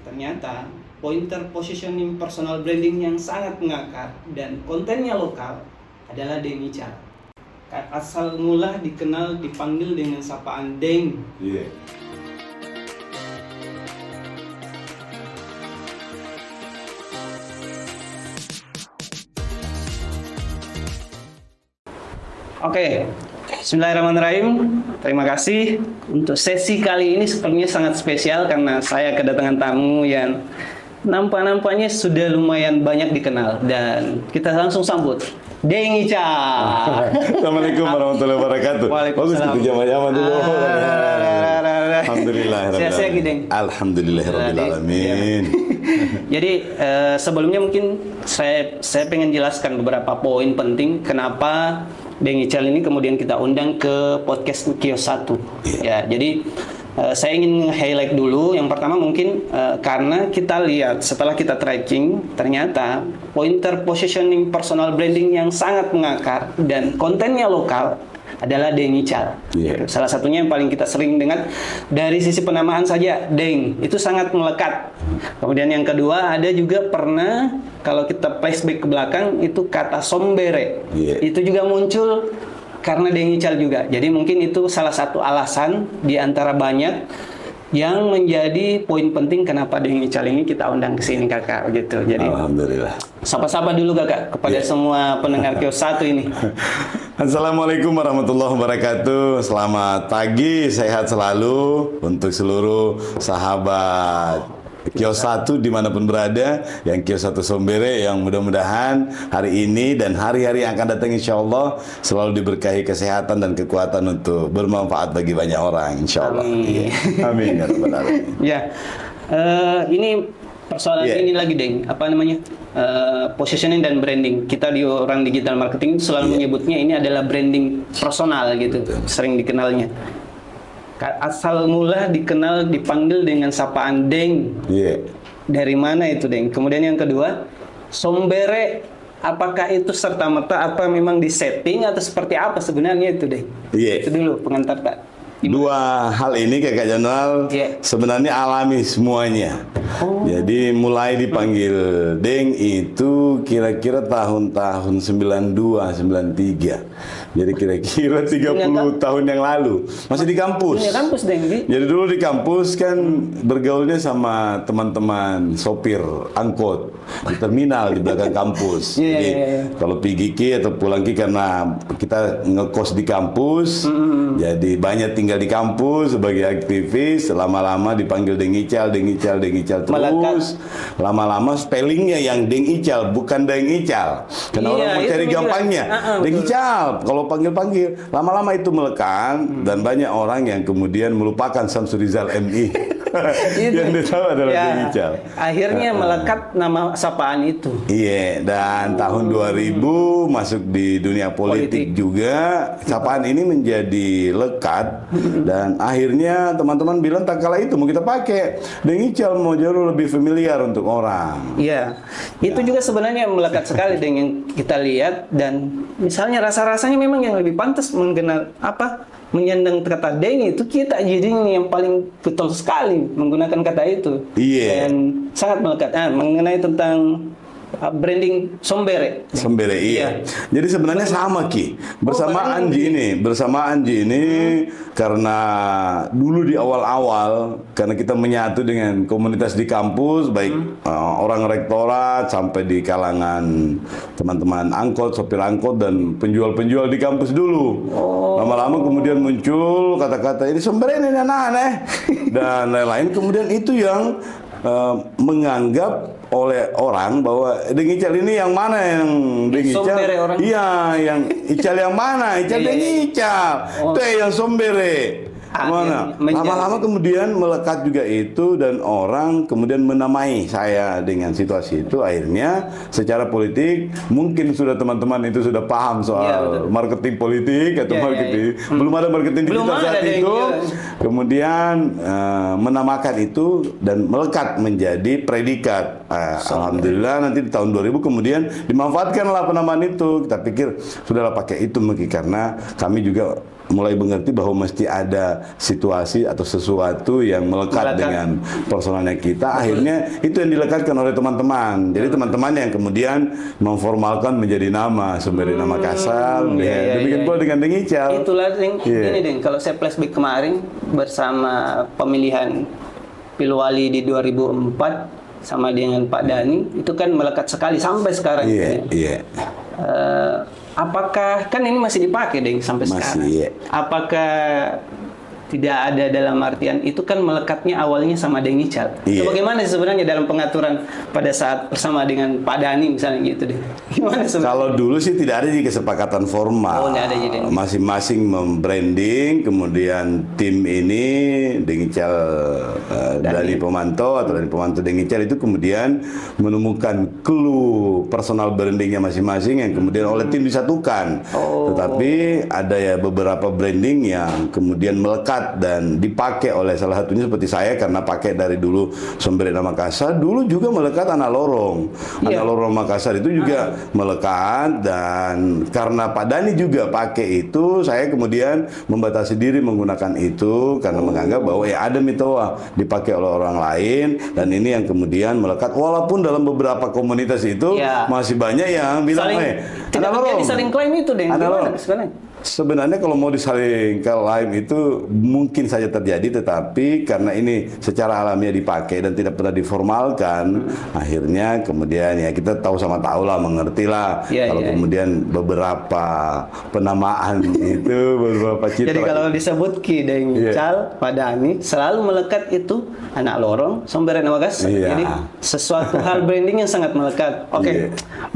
Ternyata pointer positioning personal branding yang sangat mengakar dan kontennya lokal adalah Deng Ical. Asal mula dikenal dipanggil dengan sapaan Deng. Iya. Oke, bismillahirrahmanirrahim. Terima kasih. Untuk sesi kali ini sepertinya sangat spesial karena saya kedatangan tamu yang nampaknya sudah lumayan banyak dikenal dan kita langsung sambut Deng Ical. Assalamualaikum warahmatullahi wabarakatuh. Bagus gitu jamaah dulu. Alhamdulillah. Sehat-sehat Deng. Alhamdulillahirobbilalamin. Jadi sebelumnya mungkin saya pengen jelaskan beberapa poin penting kenapa Deng Ical ini kemudian kita undang ke podcast Kios 1. Ya, jadi saya ingin highlight dulu. Yang pertama mungkin karena kita lihat setelah kita tracking ternyata pointer positioning personal branding yang sangat mengakar dan kontennya lokal adalah Deng Ical. Yeah. Salah satunya yang paling kita sering dengar dari sisi penamaan saja, Deng itu sangat melekat. Kemudian yang kedua ada juga pernah kalau kita flashback ke belakang itu kata sombere. Yeah. Itu juga muncul karena Deng Ical juga. Jadi mungkin itu salah satu alasan di antara banyak yang menjadi poin penting kenapa Deng Ical ini kita undang ke sini Kakak gitu. Jadi Alhamdulillah. sapa-sapa dulu Kakak kepada semua pendengar Kios 1 ini. Assalamualaikum warahmatullahi wabarakatuh. Selamat pagi, sehat selalu untuk seluruh sahabat Kios 1 dimanapun berada, yang Kios 1 Sombere, yang mudah-mudahan hari ini dan hari-hari yang akan datang insya Allah selalu diberkahi kesehatan dan kekuatan untuk bermanfaat bagi banyak orang insya Allah. Amin. Amin ya rabbal alamin. Ya, ini persoalan ini lagi Deng, apa namanya positioning dan branding. Kita di orang digital marketing selalu menyebutnya ini adalah branding personal gitu, sering dikenalnya. Asal mula dikenal dipanggil dengan sapaan Deng. Iya. Dari mana itu Deng? Kemudian yang kedua, sombere, apakah itu serta-merta apa memang disetting atau seperti apa sebenarnya itu Deng? Iya. Itu dulu pengantar Kak. Dua hal ini Kakak Jenderal sebenarnya alami semuanya. Jadi mulai dipanggil Deng itu kira-kira tahun-tahun 92, 93. Jadi kira-kira 30 tahun yang lalu. Masih di kampus. Punya kampus Deng. Jadi dulu di kampus kan bergaulnya sama teman-teman sopir angkot di terminal di belakang kampus. Jadi kalau pergi atau pulang karena kita ngekos di kampus, jadi banyak tinggal di kampus sebagai aktivis. Lama-lama dipanggil Deng Ical terus. Lama-lama spellingnya yang Deng Ical bukan Deng Ical. Karena orang mau cari gampangnya. Deng Ical kalau panggil-panggil, lama-lama itu melekat dan banyak orang yang kemudian melupakan Samsuri Rizal MI. Yang dia tahu adalah Deng Ical. Akhirnya melekat nama sapaan itu. Iya, dan tahun 2000 masuk di dunia politik juga, sapaan ini menjadi lekat dan akhirnya teman-teman bilang tak kala itu mau kita pakai Deng Ical mau jauh lebih familiar untuk orang. Iya, itu juga sebenarnya melekat sekali dengan kita lihat dan misalnya rasa-rasanya memang yang lebih pantas mengenal menyandang kata Deng itu kita jadi yang paling betul sekali menggunakan kata itu. Iya. Dan sangat melekat. Mengenai tentang branding sombere. Sombere, iya. Jadi sebenarnya sama Ki. Bersama Anji ini karena dulu di awal-awal karena kita menyatu dengan komunitas di kampus, baik orang rektorat sampai di kalangan teman-teman angkot, sopir angkot dan penjual-penjual di kampus dulu. Lama-lama kemudian muncul kata-kata ini sombere ini aneh-aneh dan lain-lain. Kemudian itu yang menganggap oleh orang bahwa Deng Ical ini yang mana yang Deng Ical? Iya, yang Ical yang mana? Ical Deng Ical. Itu yang sombere. Mana? Lama-lama kemudian melekat juga itu dan orang kemudian menamai saya dengan situasi itu. Akhirnya secara politik mungkin sudah teman-teman itu sudah paham soal marketing politik atau marketing. Belum ada marketing digital saat itu. Kemudian menamakan itu dan melekat menjadi predikat. Alhamdulillah nanti di tahun 2000 kemudian dimanfaatkanlah penamaan itu. Kita pikir sudahlah pakai itu mungkin karena kami juga mulai mengerti bahwa mesti ada situasi atau sesuatu yang melekat dengan personalnya kita. Akhirnya itu yang dilekatkan oleh teman-teman. Jadi teman-teman yang kemudian memformalkan menjadi nama Sumber Daya Makassar. Demikian pula dengan Deng Ical. Itulah ini Deng, kalau saya flashback kemarin bersama pemilihan Pilwali di 2004 sama dengan Pak Dhani, itu kan melekat sekali sampai sekarang. Apakah kan ini masih dipakai Deng sampai sekarang? Apakah tidak ada dalam artian itu kan melekatnya awalnya sama Deng Ical. Bagaimana sebenarnya dalam pengaturan pada saat bersama dengan Pak Dhani misalnya gitu deh. Gimana sebenarnya? Kalau dulu sih tidak ada kesepakatan formal. Masing-masing membranding, kemudian tim ini Deng Ical Dhani Pomanto atau Dhani Pomanto Deng Ical itu kemudian menemukan clue personal brandingnya masing-masing yang kemudian oleh tim disatukan. Tetapi ada ya beberapa branding yang kemudian melekat dan dipakai oleh salah satunya seperti saya karena pakai dari dulu Sumber Daya Makassar, dulu juga melekat Anak Lorong. Anak Lorong Makassar itu juga melekat, dan karena Pak Dhani juga pakai itu, saya kemudian membatasi diri menggunakan itu karena menganggap bahwa ya ada mitoa dipakai oleh orang lain, dan ini yang kemudian melekat walaupun dalam beberapa komunitas itu masih banyak yang bilang tidak terjadi saling klaim itu deh. Sebenarnya kalau mau disaling klaim itu mungkin saja terjadi, tetapi karena ini secara alamiah dipakai dan tidak pernah diformalkan, akhirnya kemudian ya kita tahu sama tahu lah, mengerti lah kalau kemudian beberapa penamaan itu beberapa citra. Jadi kalau disebut Ki Deng Ical, Pak Dhani selalu melekat itu Anak Lorong, Sumber Daya Makassar. Jadi sesuatu hal branding yang sangat melekat.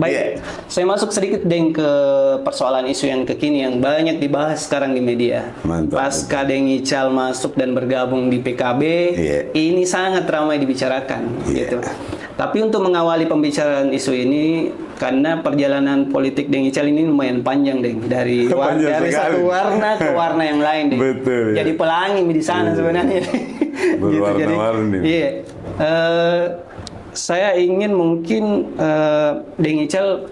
Baik. Saya masuk sedikit Deng ke persoalan isu yang kekini yang banyak dibahas sekarang di media. Pasca Deng Ical masuk dan bergabung di PKB, ini sangat ramai dibicarakan. Gitu. Tapi untuk mengawali pembicaraan isu ini, karena perjalanan politik Deng Ical ini lumayan panjang, Deng, dari satu warna ke warna yang lain, Deng. Jadi pelangi di sana sebenarnya. Berwarna-warni. Saya ingin mungkin Deng Ical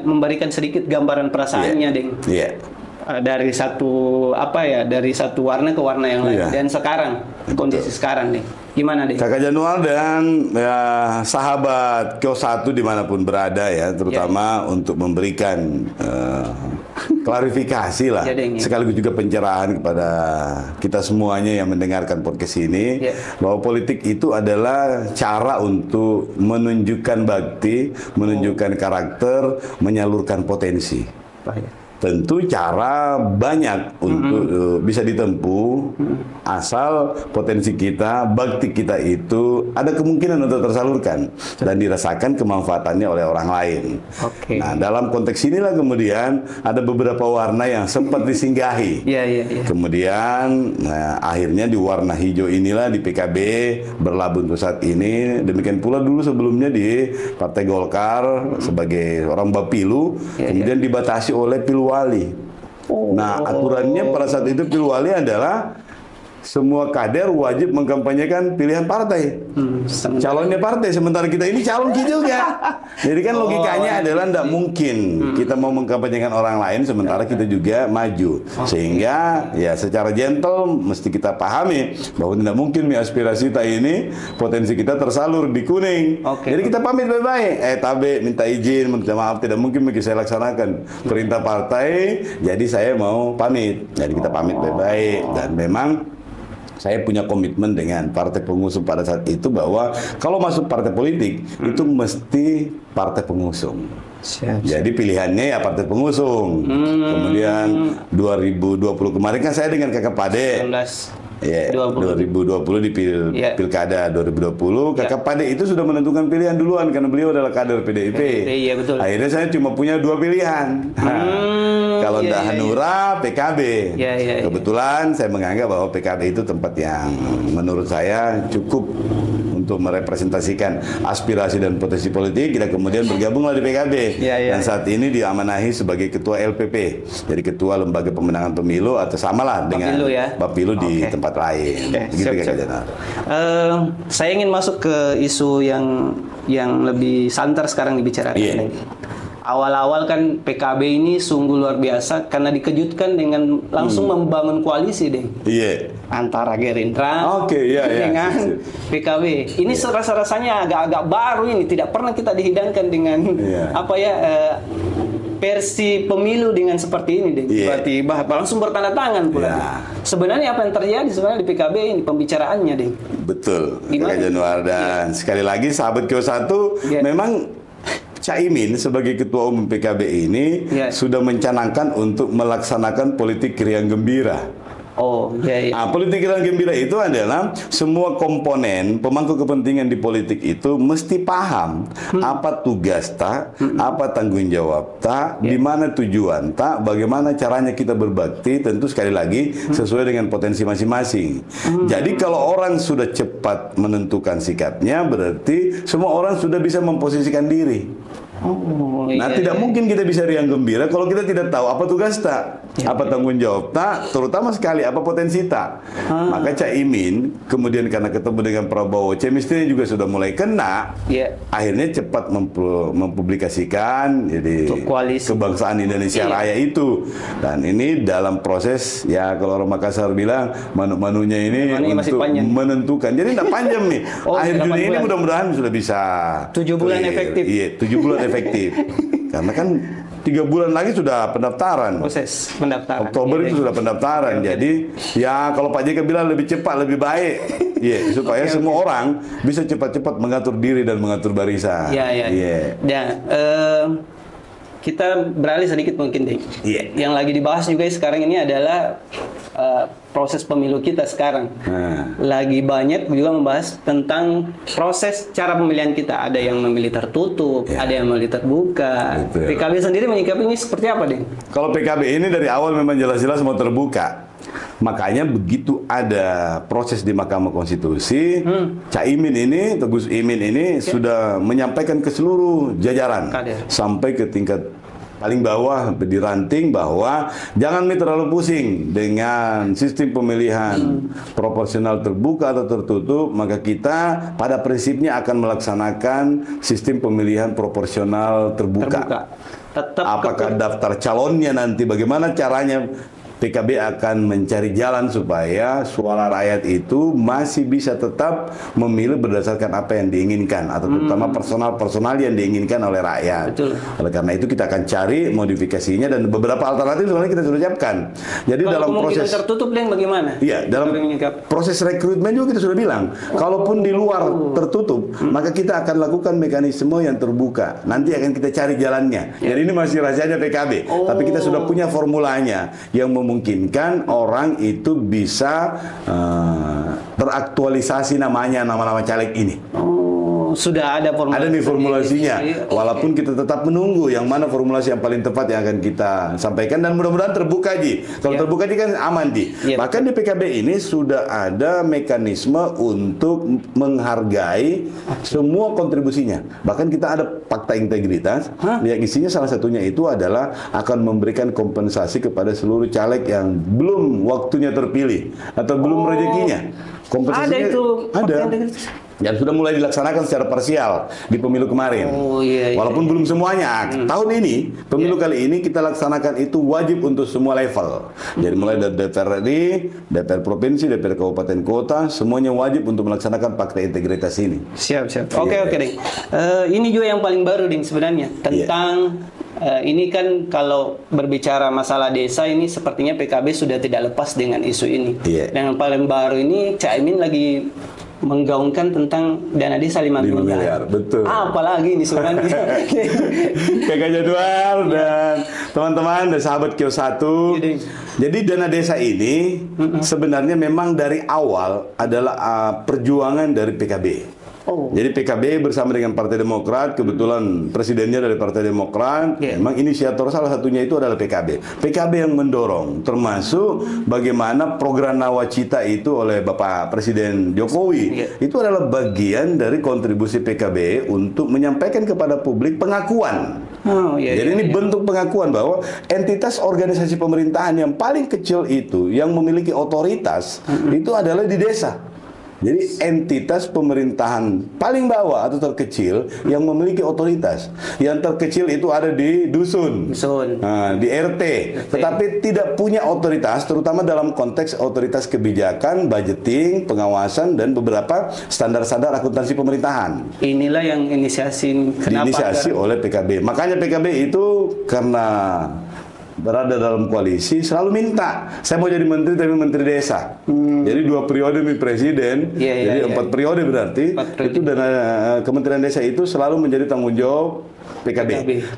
memberikan sedikit gambaran perasaannya, Deng. Dari satu dari satu warna ke warna yang lain, dan sekarang kondisi sekarang nih gimana deh Kakak Janual dan sahabat Kios 1 dimanapun berada ya, terutama untuk memberikan klarifikasi lah, sekaligus juga pencerahan kepada kita semuanya yang mendengarkan podcast ini, bahwa politik itu adalah cara untuk menunjukkan bakti, menunjukkan karakter, menyalurkan potensi. Tentu cara banyak untuk bisa ditempuh, asal potensi kita, bakti kita itu ada kemungkinan untuk tersalurkan dan dirasakan kemanfaatannya oleh orang lain. Nah, dalam konteks inilah kemudian ada beberapa warna yang sempat disinggahi. Kemudian akhirnya di warna hijau inilah di PKB berlabuh untuk saat ini. Demikian pula dulu sebelumnya di Partai Golkar sebagai orang Bapilu, kemudian dibatasi oleh Pilwali. Nah, aturannya pada saat itu Pilwali adalah semua kader wajib mengkampanyekan pilihan partai, calonnya partai, sementara kita ini calon kita juga. Jadi kan logikanya adalah tidak mungkin kita mau mengkampanyekan orang lain sementara kita juga maju. Sehingga ya secara gentle mesti kita pahami bahwa tidak mungkin aspirasi kita ini, potensi kita tersalur di kuning. Jadi kita pamit baik-baik. Tabe minta izin, minta maaf, tidak mungkin saya laksanakan perintah partai, jadi saya mau pamit. Jadi kita pamit baik-baik, dan memang saya punya komitmen dengan partai pengusung pada saat itu bahwa kalau masuk partai politik itu mesti partai pengusung. Jadi pilihannya ya partai pengusung. Kemudian 2020 kemarin kan saya dengan Kakak Pade. 2020 di Pilkada 2020, Kakak Pade itu sudah menentukan pilihan duluan karena beliau adalah kader PDIP. Akhirnya saya cuma punya 2 pilihan. Kalau tidak Hanura, PKB. Kebetulan saya menganggap bahwa PKB itu tempat yang menurut saya cukup untuk merepresentasikan aspirasi dan potensi politik. Kita kemudian bergabunglah di PKB. Dan saat ini diamanahi sebagai Ketua LPP, jadi Ketua Lembaga Pemenangan Pemilu, atau samalah dengan Bapilu di tempat lain. Gitu Kakak Janar. Saya ingin masuk ke isu yang lebih santer sekarang dibicarakan. awal-awal kan PKB ini sungguh luar biasa karena dikejutkan dengan langsung membangun koalisi deh Iya. antara Gerindra Oke, iya, iya. dengan PKB. Ini rasa-rasanya agak-agak baru ini, tidak pernah kita dihidangkan dengan Iya. apa ya versi pemilu dengan seperti ini deh. Iya. Tiba-tiba langsung bertanda tangan pula. Iya. Sebenarnya apa yang terjadi sebenarnya di PKB ini pembicaraannya deh. Betul, Gimana? Kakak Januar. Dan sekali lagi sahabat Kio 1, Iya. memang Caimin sebagai ketua umum PKB ini Iya. sudah mencanangkan untuk melaksanakan politik riang gembira. Oh, iya, iya. Nah, politik riang gembira itu adalah semua komponen pemangku kepentingan di politik itu mesti paham apa tugas tak, apa tanggung jawab tak, di mana tujuan tak, bagaimana caranya kita berbakti, tentu sekali lagi sesuai dengan potensi masing-masing. Jadi kalau orang sudah cepat menentukan sikapnya, berarti semua orang sudah bisa memposisikan diri. Oh, Nah, iya, tidak iya. mungkin kita bisa riang gembira kalau kita tidak tahu apa tugas tak, apa tanggung jawab tak, terutama sekali apa potensi tak. Maka Caimin kemudian karena ketemu dengan Prabowo, chemistry juga sudah mulai kena. Iya. Akhirnya cepat mempublikasikan jadi Untuk koalisi. kebangsaan Indonesia Iya. Raya itu. Dan ini dalam proses ya kalau orang Makassar bilang manu-manunya ini Manunya masih untuk panjang. menentukan. Jadi tidak panjang nih. Oh, Akhir 8 Juni ini bulan. mudah-mudahan sudah bisa 7 bulan clear. efektif. Iya, 7 bulan efektif. Karena kan 3 bulan lagi sudah pendaftaran. Proses pendaftaran. Oktober Iya, itu sudah pendaftaran. Jadi ya kalau Pak JK bilang lebih cepat lebih baik. Iya, supaya semua orang bisa cepat-cepat mengatur diri dan mengatur barisan. Iya, iya. Iya. Dan kita beralih sedikit mungkin deh. Iya. Yang lagi dibahas juga sekarang ini adalah proses pemilu kita sekarang. Nah. Lagi banyak juga membahas tentang proses cara pemilihan kita. Ada yang memilih tertutup, Ya. ada yang memilih terbuka. Betul. PKB sendiri menyikapi ini seperti apa, deh? Kalau PKB ini dari awal memang jelas-jelas mau terbuka. Makanya begitu ada proses di Mahkamah Konstitusi, Caimin ini, Tegus Imin ini sudah menyampaikan ke seluruh jajaran Kader. sampai ke tingkat paling bawah di ranting bahwa jangan terlalu pusing dengan sistem pemilihan proporsional terbuka atau tertutup, maka kita pada prinsipnya akan melaksanakan sistem pemilihan proporsional terbuka. Tetap Apakah daftar calonnya nanti bagaimana caranya, PKB akan mencari jalan supaya suara rakyat itu masih bisa tetap memilih berdasarkan apa yang diinginkan atau terutama personal yang diinginkan oleh rakyat. Betul. Oleh karena itu kita akan cari modifikasinya dan beberapa alternatif sebenarnya kita sudah siapkan. Jadi Kalau dalam kemungkinan proses tertutup, deh, bagaimana? Iya, dalam PKB menyikapi. proses rekrutmen juga kita sudah bilang, kalaupun di luar tertutup, maka kita akan lakukan mekanisme yang terbuka. Nanti akan kita cari jalannya. Jadi ini masih rahasianya PKB, tapi kita sudah punya formulanya yang memungkinkan orang itu bisa teraktualisasi namanya, nama-nama caleg ini. Oh, sudah ada formulasi. Ada nih formulasinya, sendiri. Oke. walaupun kita tetap menunggu yang mana formulasi yang paling tepat yang akan kita sampaikan dan mudah-mudahan terbuka, Ji. Kalau Ya. terbuka Ji kan aman, Ji. Ya, Bahkan di PKB ini sudah ada mekanisme untuk menghargai semua kontribusinya. Bahkan kita ada fakta integritas yang isinya salah satunya itu adalah akan memberikan kompensasi kepada seluruh caleg yang belum waktunya terpilih atau belum rezekinya. Kompensasinya Ada itu fakta ada. integritas. Dan sudah mulai dilaksanakan secara parsial di pemilu kemarin. Oh, iya, iya. Walaupun belum semuanya. Tahun ini, pemilu kali ini kita laksanakan itu wajib untuk semua level. Jadi mulai dari DPR RI, DPR Provinsi, DPR Kabupaten Kota, semuanya wajib untuk melaksanakan fakta integritas ini. Siap, siap. Iya. Oke, Ding. Ini juga yang paling baru, Ding, sebenarnya. Tentang ini kan kalau berbicara masalah desa ini sepertinya PKB sudah tidak lepas dengan isu ini. Iya. Dan yang paling baru ini Caimin lagi menggaungkan tentang dana desa 5 5 miliar, betul. Apalagi ini sebenarnya. Kakak Jadwal dan teman-teman dan sahabat Kio 1. Iya, Jadi dana desa ini sebenarnya memang dari awal adalah perjuangan dari PKB. Oh. Jadi PKB bersama dengan Partai Demokrat, kebetulan presidennya dari Partai Demokrat, Yeah. memang inisiator salah satunya itu adalah PKB. PKB yang mendorong, termasuk bagaimana program Nawacita itu oleh Bapak Presiden Jokowi. Yeah. Itu adalah bagian dari kontribusi PKB untuk menyampaikan kepada publik pengakuan. Oh, iya, Jadi iya, ini iya. bentuk pengakuan bahwa entitas organisasi pemerintahan yang paling kecil itu, yang memiliki otoritas, itu adalah di desa. Jadi entitas pemerintahan paling bawah atau terkecil yang memiliki otoritas. Yang terkecil itu ada di dusun, di RT, tetapi tidak punya otoritas, terutama dalam konteks otoritas kebijakan, budgeting, pengawasan, dan beberapa standar-standar akuntansi pemerintahan. Inilah yang diinisiasi oleh PKB. Makanya PKB itu karena berada dalam koalisi selalu minta, saya mau jadi menteri tapi menteri desa. Jadi 2 periode presiden, jadi 4 periode berarti itu dana Kementerian Desa itu selalu menjadi tanggung jawab PKB.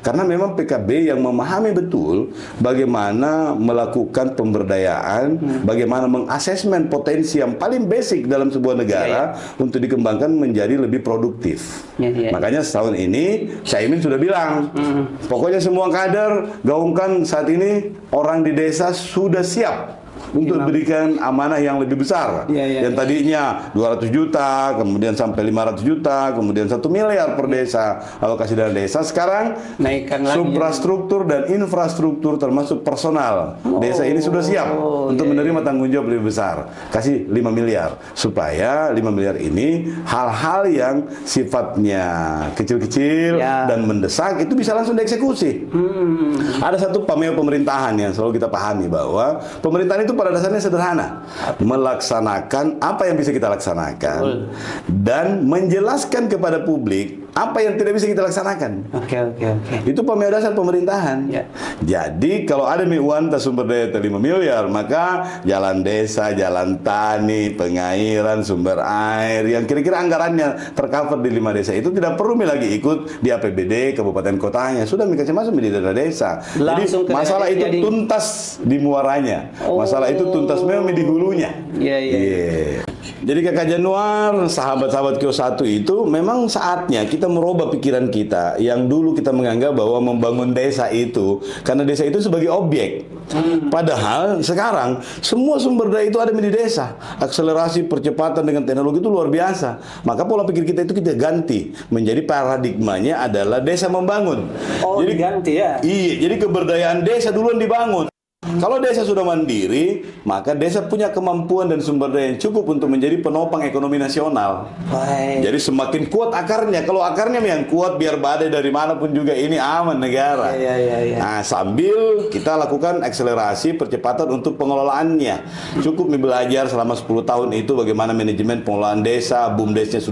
Karena memang PKB yang memahami betul bagaimana melakukan pemberdayaan, bagaimana mengasesmen potensi yang paling basic dalam sebuah negara untuk dikembangkan menjadi lebih produktif. Makanya setahun ini Caimin sudah bilang, pokoknya semua kader gaungkan saat ini orang di desa sudah siap untuk berikan amanah yang lebih besar. Yang tadinya 200 juta, kemudian sampai 500 juta, kemudian 1 miliar per desa alokasi dana desa, sekarang naikkan lagi. Suprastruktur dan infrastruktur termasuk personal desa ini sudah siap untuk menerima tanggung jawab lebih besar. Kasih 5 miliar supaya 5 miliar ini hal-hal yang sifatnya kecil-kecil dan mendesak itu bisa langsung dieksekusi. Ada satu pameo pemerintahan yang selalu kita pahami bahwa pemerintahan itu pada dasarnya sederhana, melaksanakan apa yang bisa kita laksanakan dan menjelaskan kepada publik apa yang tidak bisa kita laksanakan. Itu pameo dasar pemerintahan. Jadi kalau ada miuanta sumber daya 5 miliar, maka jalan desa, jalan tani, pengairan, sumber air yang kira-kira anggarannya tercover di 5 desa itu tidak perlu lagi ikut di APBD kabupaten kotanya, sudah masuk di dana desa. Jadi masalah itu tuntas di muaranya, masalah itu tuntas memang di hulunya. Jadi Kakak Januar, sahabat-sahabat Kios 1 itu memang saatnya kita merubah pikiran kita yang dulu kita menganggap bahwa membangun desa itu karena desa itu sebagai objek. Padahal sekarang semua sumber daya itu ada di desa. Akselerasi percepatan dengan teknologi itu luar biasa. Maka pola pikir kita itu kita ganti menjadi paradigmanya adalah desa membangun. Jadi diganti ya. Iya, jadi keberdayaan desa duluan dibangun. Kalau desa sudah mandiri, maka desa punya kemampuan dan sumber daya yang cukup untuk menjadi penopang ekonomi nasional. Jadi semakin kuat akarnya. Kalau akarnya yang kuat, biar badai dari manapun juga ini aman negara. Nah, sambil kita lakukan akselerasi percepatan untuk pengelolaannya. Cukup belajar selama 10 tahun itu bagaimana manajemen pengelolaan desa, BUMDes-nya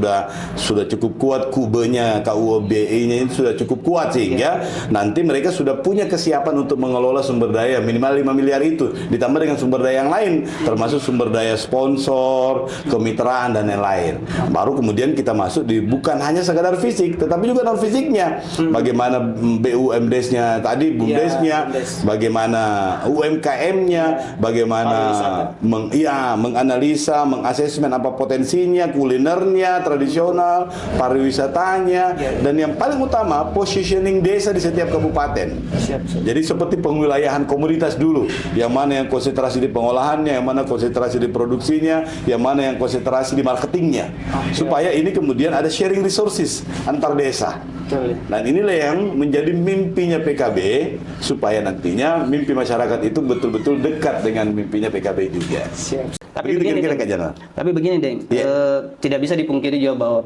sudah cukup kuat, kubenya, KUOBI-nya itu sudah cukup kuat sehingga nanti mereka sudah punya kesiapan untuk mengelola sumber daya minimal 5 miliar itu ditambah dengan sumber daya yang lain termasuk sumber daya sponsor, kemitraan dan lain-lain. Baru kemudian kita masuk di bukan hanya sekadar fisik tetapi juga non fisiknya. Bagaimana BUMDes-nya tadi, BUMDes-nya, bagaimana UMKM-nya, bagaimana menganalisa, mengasesmen apa potensinya, kulinernya, tradisional, pariwisatanya, dan yang paling utama positioning desa di setiap kabupaten. Jadi seperti pengwilayahan komoditas dulu, yang mana yang konsentrasi di pengolahannya, yang mana konsentrasi di produksinya, yang mana yang konsentrasi di marketingnya, supaya ini kemudian ada sharing resources antar desa. Dan inilah yang menjadi mimpinya PKB supaya nantinya mimpi masyarakat itu betul-betul dekat dengan mimpinya PKB juga. Tapi begini, Deng, tidak bisa dipungkiri juga bahwa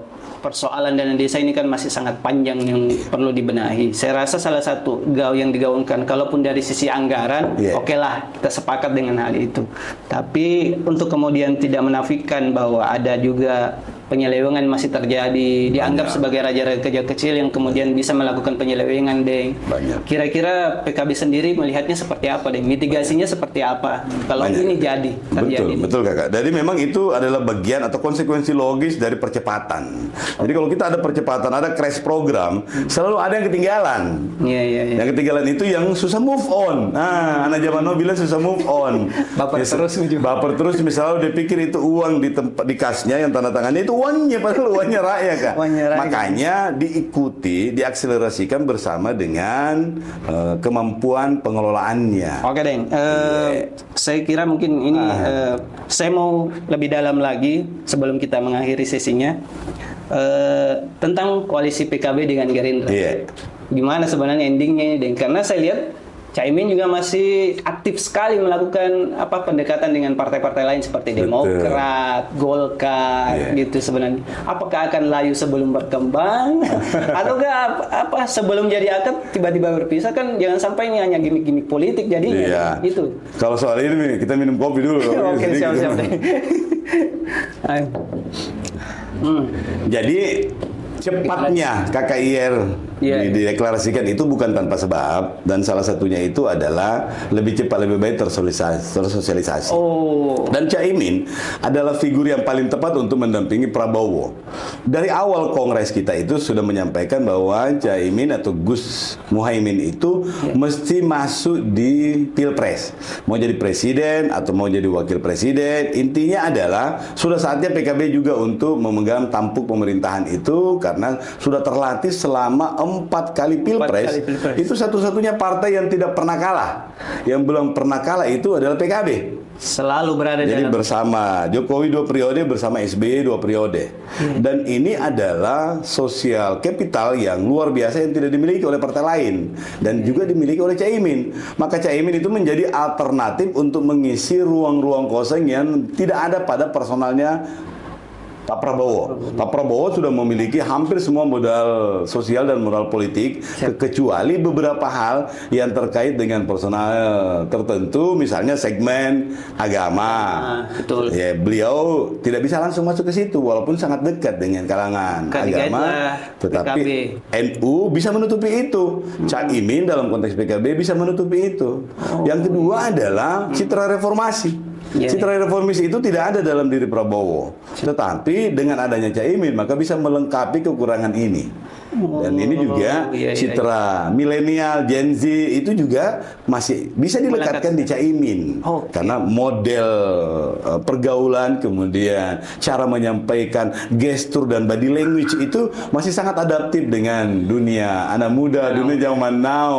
persoalan dana desa ini kan masih sangat panjang yang perlu dibenahi. Saya rasa salah satu yang digaungkan, kalaupun dari sisi anggaran, oke lah, kita sepakat dengan hal itu. Tapi untuk kemudian tidak menafikan bahwa ada juga penyelewengan masih terjadi, dianggap sebagai raja-raja kecil yang kemudian bisa melakukan penyelewengan, Deng. Kira-kira PKB sendiri melihatnya seperti apa, Deng? Mitigasinya seperti apa kalau ini terjadi? Betul Kakak. Jadi memang itu adalah bagian atau konsekuensi logis dari percepatan. Jadi kalau kita ada percepatan, ada crash program, selalu ada yang ketinggalan. Yang ketinggalan itu yang susah move on. Nah, anak zaman now bilang susah move on. Baper terus misalnya dia pikir itu uang di kasnya yang tanda tangannya itu uangnya, padahal uangnya rakyat, Kak. Makanya diikuti, diakselerasikan bersama dengan kemampuan pengelolaannya. Oke, Deng. Saya kira mungkin ini saya mau lebih dalam lagi sebelum kita mengakhiri sesinya tentang koalisi PKB dengan Gerindra. Gimana sebenarnya endingnya ini, Deng? Karena saya lihat Caimin juga masih aktif sekali melakukan pendekatan dengan partai-partai lain seperti Demokrat, Golkar gitu sebenarnya. Apakah akan layu sebelum berkembang ataukah sebelum jadi akar tiba-tiba berpisah? Kan jangan sampai ini hanya gimmick-gimmick politik jadinya gitu. Kalau soal ini kita minum kopi dulu. Oke, siap-siap deh. Jadi cepatnya KKIR dideklarasikan itu bukan tanpa sebab, dan salah satunya itu adalah lebih cepat lebih baik tersosialisasi. Dan Caimin adalah figur yang paling tepat untuk mendampingi Prabowo. Dari awal kongres kita itu sudah menyampaikan bahwa Caimin atau Gus Muhaimin itu mesti masuk di Pilpres. Mau jadi presiden atau mau jadi wakil presiden, intinya adalah sudah saatnya PKB juga untuk memegang tampuk pemerintahan itu, karena sudah terlatih selama 4 kali Pilpres. Itu satu-satunya partai yang tidak pernah kalah. Yang belum pernah kalah itu adalah PKB. Selalu berada jadi bersama Jokowi 2 periode, bersama SBY 2 periode. Dan ini adalah sosial capital yang luar biasa yang tidak dimiliki oleh partai lain dan juga dimiliki oleh Caimin. Maka Caimin itu menjadi alternatif untuk mengisi ruang-ruang kosong yang tidak ada pada personalnya Pak Prabowo. Pak Prabowo sudah memiliki hampir semua modal sosial dan modal politik, kecuali beberapa hal yang terkait dengan personal tertentu, misalnya segmen agama. Betul. Ya, beliau tidak bisa langsung masuk ke situ, walaupun sangat dekat dengan kalangan agama. Tetapi NU bisa menutupi itu. Caimin dalam konteks PKB bisa menutupi itu. Yang kedua adalah citra reformasi. Citra reformis itu tidak ada dalam diri Prabowo, tetapi dengan adanya Caimin maka bisa melengkapi kekurangan ini. Dan ini juga citra milenial Gen Z itu juga masih bisa dilekatkan di Caimin, karena model pergaulan, kemudian cara menyampaikan gestur dan body language itu masih sangat adaptif dengan dunia anak muda, dunia zaman now,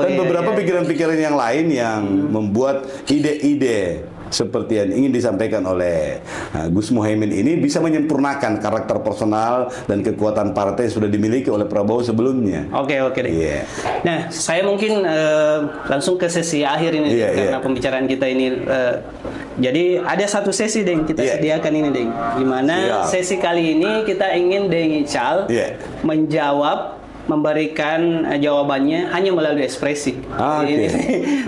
dan beberapa pikiran-pikiran yang lain yang membuat ide-ide seperti yang ingin disampaikan oleh Gus Muhaimin ini bisa menyempurnakan karakter personal dan kekuatan partai yang sudah dimiliki oleh Prabowo sebelumnya. Oke deh. Nah, saya mungkin langsung ke sesi akhir ini karena pembicaraan kita ini. Jadi ada satu sesi Deng kita sediakan ini Deng, di mana sesi kali ini kita ingin Deng Ical menjawab, memberikan jawabannya hanya melalui ekspresi.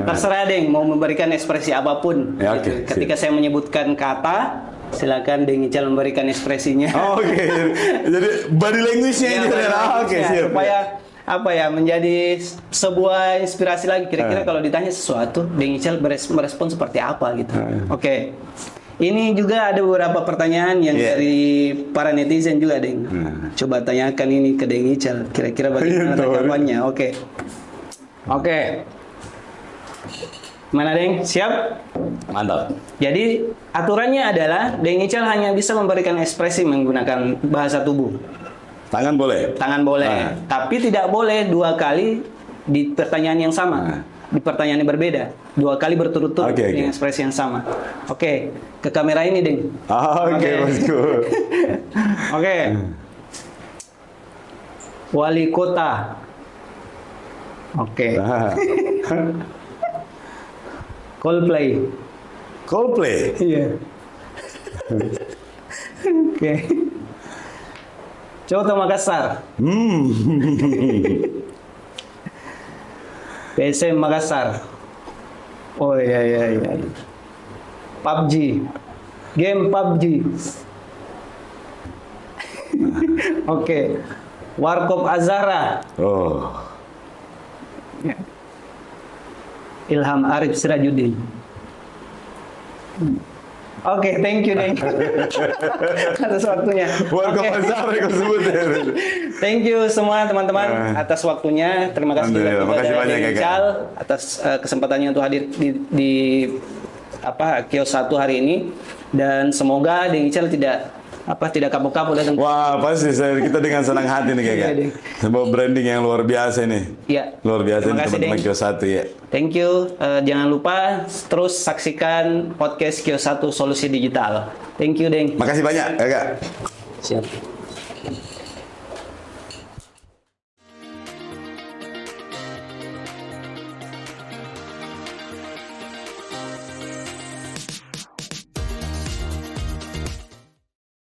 Terserah Deng mau memberikan ekspresi apapun. Gitu. Ketika saya menyebutkan kata, silakan Deng Ical memberikan ekspresinya. Jadi body language-nya ini. Siap. Supaya menjadi sebuah inspirasi lagi. Kira-kira kalau ditanya sesuatu, Deng Ical merespon seperti apa gitu. Ini juga ada beberapa pertanyaan yang dari para netizen juga, Deng. Coba tanyakan ini ke Deng Ical. Kira-kira bagaimana tanggapannya? Oke. Mana Deng? Siap? Mantap. Jadi aturannya adalah Deng Ical hanya bisa memberikan ekspresi menggunakan bahasa tubuh. Tangan boleh? Tangan boleh. Tapi tidak boleh 2 kali di pertanyaan yang sama. Di pertanyaan yang berbeda, 2 kali berturut-turut dengan ekspresi yang sama. Ke kamera ini, Deng. Bosku. Wali kota. Coldplay. Iya. Coto Makassar. PSM Makassar. PUBG. Game PUBG. Warkop Azhara. Ilham Arif Sirajuddin. Thank you Deng atas waktunya. Thank you semua teman-teman atas waktunya. Terima kasih juga kepada Deng Ical atas kesempatannya untuk hadir di Kios 1 hari ini, dan semoga Deng Ical tidak kapok-kapok datang. Wah, pasti kita dengan senang hati nih kakak. Sebuah branding yang luar biasa nih. Luar biasa nih teman-teman Kios 1 ya. Thank you. Jangan lupa terus saksikan podcast Kios 1 Solusi Digital. Thank you Deng. Makasih banyak kakak. Siap.